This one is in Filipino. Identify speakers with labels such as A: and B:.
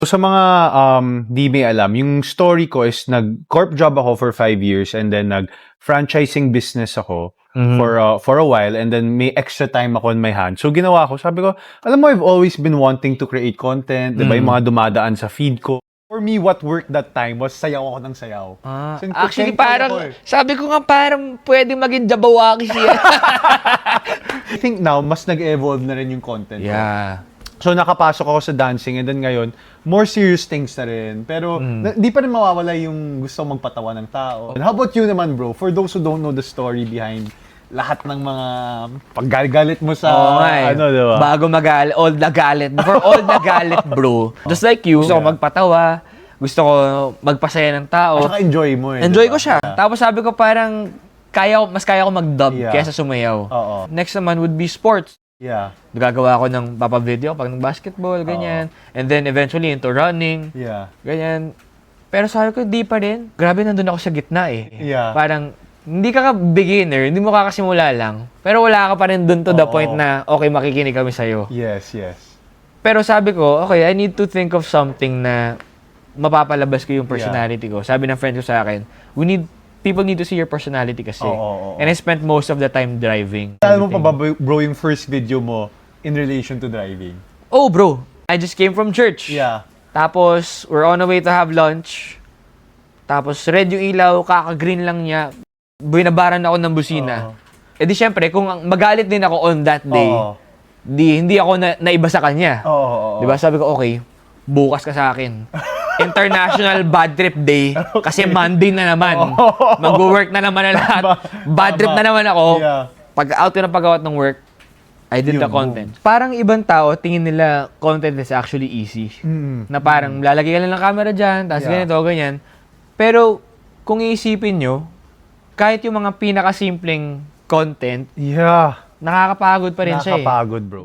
A: Sa mga di may alam, yung story ko is nag-corp job ako for 5 years and then nag-franchising business ako for a while and then may extra time ako in my hand. So ginawa ko, sabi ko, alam mo, I've always been wanting to create content, di ba? Yung mga dumadaan sa feed ko. For me, what worked that time was sayaw ako ng sayaw. So,
B: Actually,
A: nagko-thankful
B: parang,
A: ako eh.
B: sabi ko nga parang pwede maging Jabawaki siya.
A: I think now, mas nag-evolve na rin yung content ko.
B: Yeah.
A: So nakapasok ako sa dancing and then ngayon, more serious things na rin. Pero di pa rin mawawala yung gusto magpatawa ng tao. And how about you naman, bro? For those who don't know the story behind lahat ng mga paggagalit mo sa ano, di ba?
B: Bago magalit, old na galit. Before old na galit, bro. Just like you, gusto ko magpatawa, gusto ko magpasaya ng tao.
A: At saka enjoy mo eh.
B: Enjoy
A: diba?
B: ko siya. Tapos sabi ko parang, mas kaya ko mag-dub kaysa sumayaw.
A: Oo.
B: Next naman would be sports.
A: Yeah.
B: Gagawa ako ng papa-video pag ng-basketball, ganyan. And then eventually into running, ganyan. Pero sabi ko, di pa rin. Grabe, nandun ako sa gitna eh.
A: Yeah.
B: Parang, hindi ka beginner, hindi mo kakasimula lang. Pero wala ka pa rin dun to the point na, okay, makikinig kami sa'yo.
A: Yes, yes.
B: Pero sabi ko, okay, I need to think of something na mapapalabas ko yung personality ko. Sabi ng friend ko sa akin, people need to see your personality kasi. And I spent most of the time driving.
A: Alam mo pa ba, bro, yung first video mo in relation to driving?
B: Oh, bro. I just came from church.
A: Yeah.
B: Tapos, we're on the way to have lunch. Tapos, red yung ilaw, kaka-green lang niya. Binabaran ako ng busina. Eh di syempre, kung magalit din ako on that day, hindi ako naiba sa kanya. Diba? Sabi ko, okay, bukas ka sa akin. International Bad Trip Day kasi Monday na naman. Mag-work na naman na lahat. Bad trip na naman ako. Pag out ko na pag-out ng work, I did the content. Parang ibang tao, tingin nila content is actually easy. Na parang lalagay ka lang ng camera dyan, tapos ganito, ganyan. Pero kung iisipin nyo, kahit yung mga pinakasimpleng content, nakakapagod pa rin siya eh.
A: Nakakapagod, bro.